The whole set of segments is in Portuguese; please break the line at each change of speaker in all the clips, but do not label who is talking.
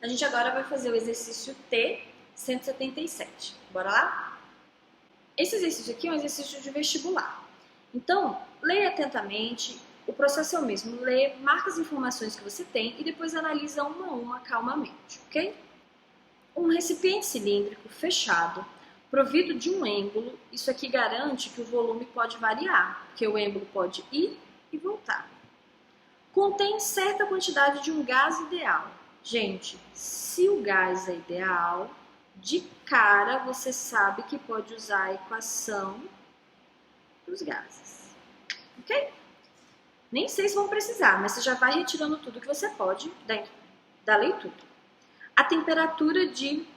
A gente agora vai fazer o exercício T 177. Bora lá? Esse exercício aqui é um exercício de vestibular. Então, leia atentamente, o processo é o mesmo. Lê, marca as informações que você tem e depois analisa uma a uma calmamente, ok? Um recipiente cilíndrico fechado, provido de um êmbolo, isso aqui garante que o volume pode variar, porque o êmbolo pode ir e voltar. Contém certa quantidade de um gás ideal. Gente, se o gás é ideal, de cara você sabe que pode usar a equação dos gases, ok? Nem sei se vão precisar, mas você já vai retirando tudo que você pode da leitura. A temperatura de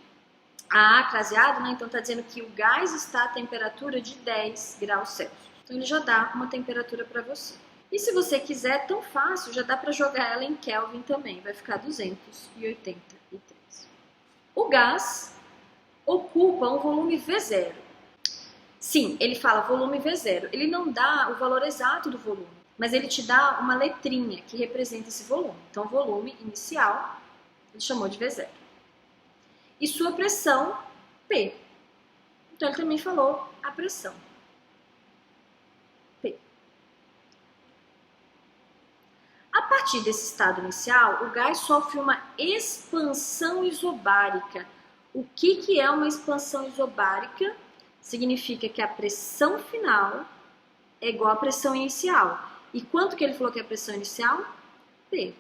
craseado, né? Então tá dizendo que o gás está a temperatura de 10 graus Celsius. Então ele já dá uma temperatura para você. E se você quiser, tão fácil, já dá para jogar ela em Kelvin também. Vai ficar 283. O gás ocupa um volume V0. Sim, ele fala volume V0. Ele não dá o valor exato do volume, mas ele te dá uma letrinha que representa esse volume. Então, volume inicial, ele chamou de V0. E sua pressão, P. Então, ele também falou a pressão. P. A partir desse estado inicial, o gás sofre uma expansão isobárica. O que é uma expansão isobárica? Significa que a pressão final é igual à pressão inicial. E quanto que ele falou que é a pressão inicial? P.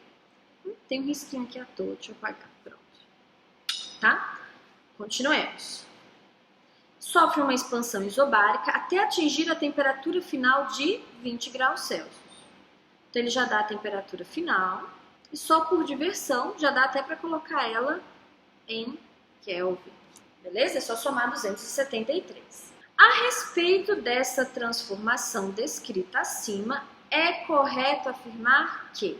Tem um risquinho aqui à toa, deixa eu apagar. Pronto. Tá? Continuemos. Sofre uma expansão isobárica até atingir a temperatura final de 20 graus Celsius. Então ele já dá a temperatura final e só por diversão já dá até para colocar ela em Kelvin. Beleza? É só somar 273. A respeito dessa transformação descrita acima, é correto afirmar que...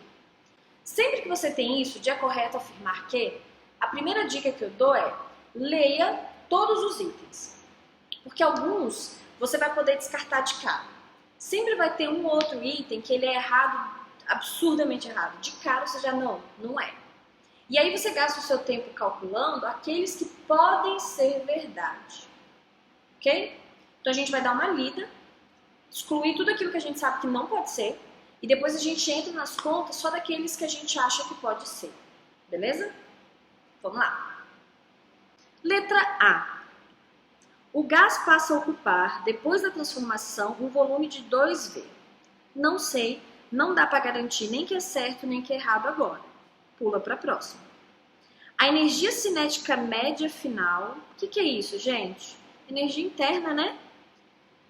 Sempre que você tem isso de é correto afirmar que, a primeira dica que eu dou é leia todos os itens. Porque alguns você vai poder descartar de cara. Sempre vai ter um outro item que ele é errado, absurdamente errado. De cara você já não é. E aí você gasta o seu tempo calculando aqueles que podem ser verdade. Ok? Então a gente vai dar uma lida, excluir tudo aquilo que a gente sabe que não pode ser, e depois a gente entra nas contas só daqueles que a gente acha que pode ser. Beleza? Vamos lá. Letra A. O gás passa a ocupar, depois da transformação, um volume de 2V. Não sei, não dá para garantir nem que é certo nem que é errado agora. Pula para a próxima. A energia cinética média final, o que é isso, gente? Energia interna, né?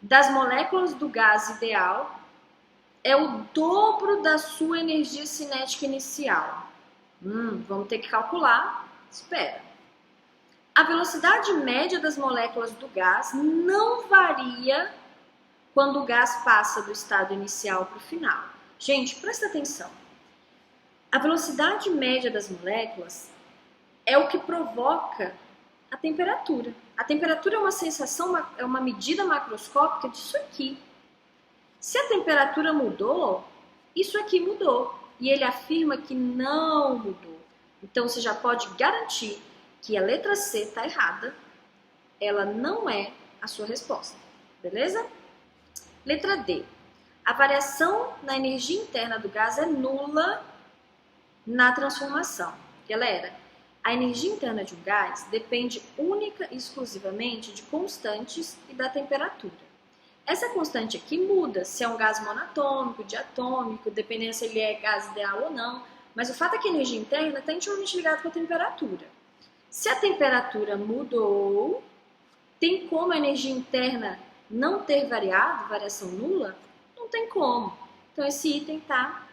Das moléculas do gás ideal é o dobro da sua energia cinética inicial. Vamos ter que calcular. Espera. A velocidade média das moléculas do gás não varia quando o gás passa do estado inicial para o final. Gente, presta atenção. A velocidade média das moléculas é o que provoca a temperatura. A temperatura é uma sensação, é uma medida macroscópica disso aqui. Se a temperatura mudou, isso aqui mudou. E ele afirma que não mudou. Então você já pode garantir que a letra C está errada. Ela não é a sua resposta. Beleza? Letra D. A variação na energia interna do gás é nula na transformação. Galera, a energia interna de um gás depende única e exclusivamente de constantes e da temperatura. Essa constante aqui muda se é um gás monatômico, diatômico, dependendo se ele é gás ideal ou não. Mas o fato é que a energia interna está intimamente ligada com a temperatura. Se a temperatura mudou, tem como a energia interna não ter variado, variação nula? Não tem como. Então esse item está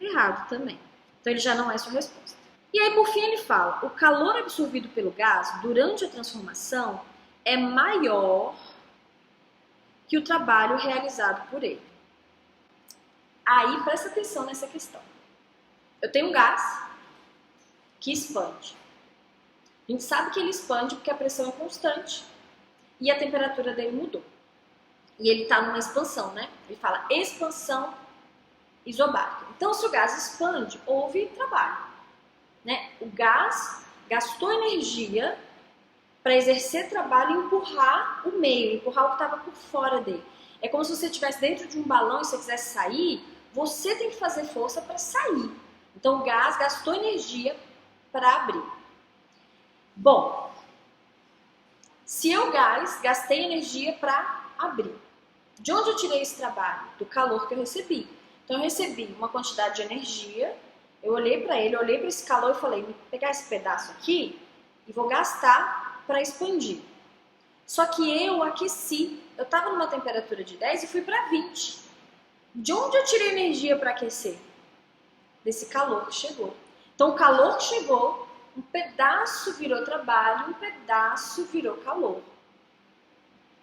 errado também. Então ele já não é sua resposta. E aí por fim ele fala, o calor absorvido pelo gás durante a transformação é maior que o trabalho realizado por ele. Aí presta atenção nessa questão. Eu tenho um gás que expande. A gente sabe que ele expande porque a pressão é constante e a temperatura dele mudou. E ele está numa expansão, né? Ele fala expansão isobárica. Então, se o gás expande, houve trabalho, né? O gás gastou energia para exercer trabalho e empurrar o meio, empurrar o que estava por fora dele. É como se você estivesse dentro de um balão e você quisesse sair, você tem que fazer força para sair. Então o gás gastou energia para abrir. Bom, se eu gastei energia para abrir, de onde eu tirei esse trabalho? Do calor que eu recebi. Então eu recebi uma quantidade de energia, eu olhei para ele, olhei para esse calor e falei, vou pegar esse pedaço aqui e vou gastar para expandir. Só que eu aqueci, eu estava numa temperatura de 10 e fui para 20. De onde eu tirei energia para aquecer? Desse calor que chegou. Então o calor que chegou, um pedaço virou trabalho, um pedaço virou calor.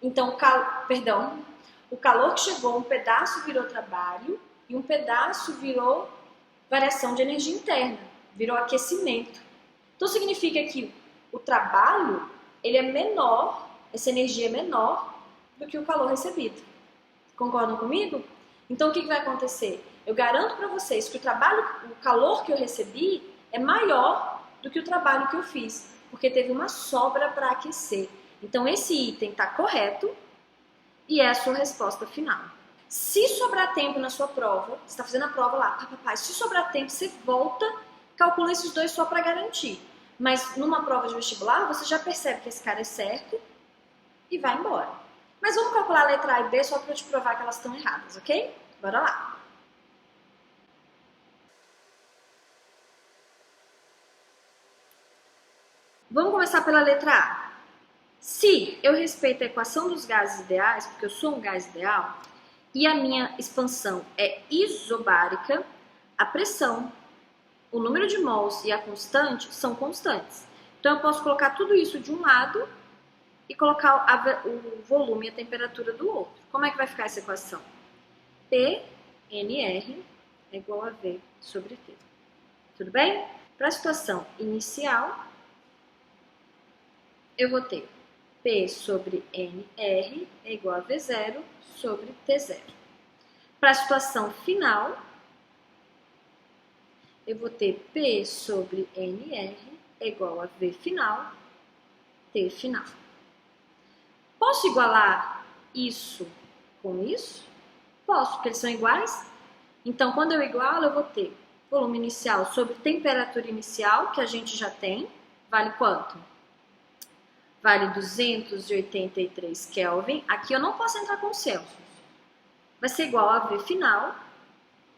Então, o calor que chegou, um pedaço virou trabalho e um pedaço virou variação de energia interna, virou aquecimento. Então significa que o trabalho, ele é menor, essa energia é menor do que o calor recebido. Concordam comigo? Então o que vai acontecer? Eu garanto para vocês que o calor que eu recebi é maior do que o trabalho que eu fiz, porque teve uma sobra para aquecer. Então esse item está correto e é a sua resposta final. Se sobrar tempo na sua prova, você está fazendo a prova lá, se sobrar tempo, você volta, calcula esses dois só para garantir. Mas numa prova de vestibular, você já percebe que esse cara é certo e vai embora. Mas vamos calcular a letra A e B só para eu te provar que elas estão erradas, ok? Bora lá. Vamos começar pela letra A. Se eu respeito a equação dos gases ideais, porque eu sou um gás ideal, e a minha expansão é isobárica, a pressão, o número de mols e a constante são constantes. Então eu posso colocar tudo isso de um lado e colocar o volume e a temperatura do outro. Como é que vai ficar essa equação? PNR é igual a V sobre T. Tudo bem? Para a situação inicial, eu vou ter P sobre NR é igual a V0 sobre T0. Para a situação final, eu vou ter P sobre NR é igual a V final, T final. Posso igualar isso com isso? Posso, porque eles são iguais. Então, quando eu igualo, eu vou ter volume inicial sobre temperatura inicial, que a gente já tem. Vale quanto? Vale 283 Kelvin. Aqui eu não posso entrar com Celsius. Vai ser igual a V final,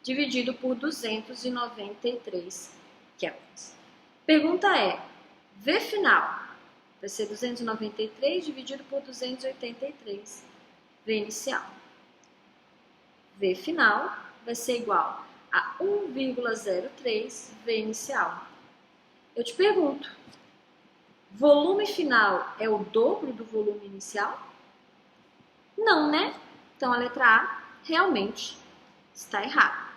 dividido por 293 Kelvins. Pergunta é, V final vai ser 293 dividido por 283, V inicial. V final vai ser igual a 1,03 V inicial. Eu te pergunto, volume final é o dobro do volume inicial? Não, né? Então a letra A realmente está errada.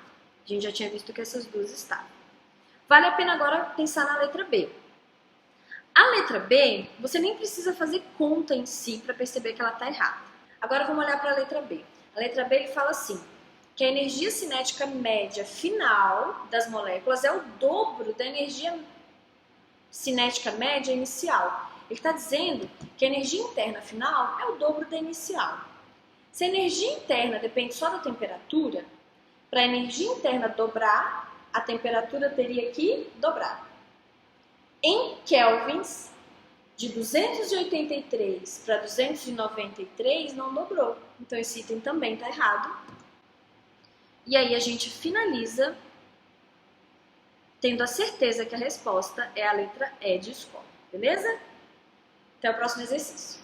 A gente já tinha visto que essas duas estavam. Vale a pena agora pensar na letra B. A letra B, você nem precisa fazer conta em si para perceber que ela está errada. Agora vamos olhar para a letra B. A letra B ele fala assim, que a energia cinética média final das moléculas é o dobro da energia cinética média inicial. Ele está dizendo que a energia interna final é o dobro da inicial. Se a energia interna depende só da temperatura, para a energia interna dobrar, a temperatura teria que dobrar. Em kelvins, de 283 para 293 não dobrou. Então esse item também está errado. E aí a gente finaliza tendo a certeza que a resposta é a letra E de escola. Beleza? Até o próximo exercício.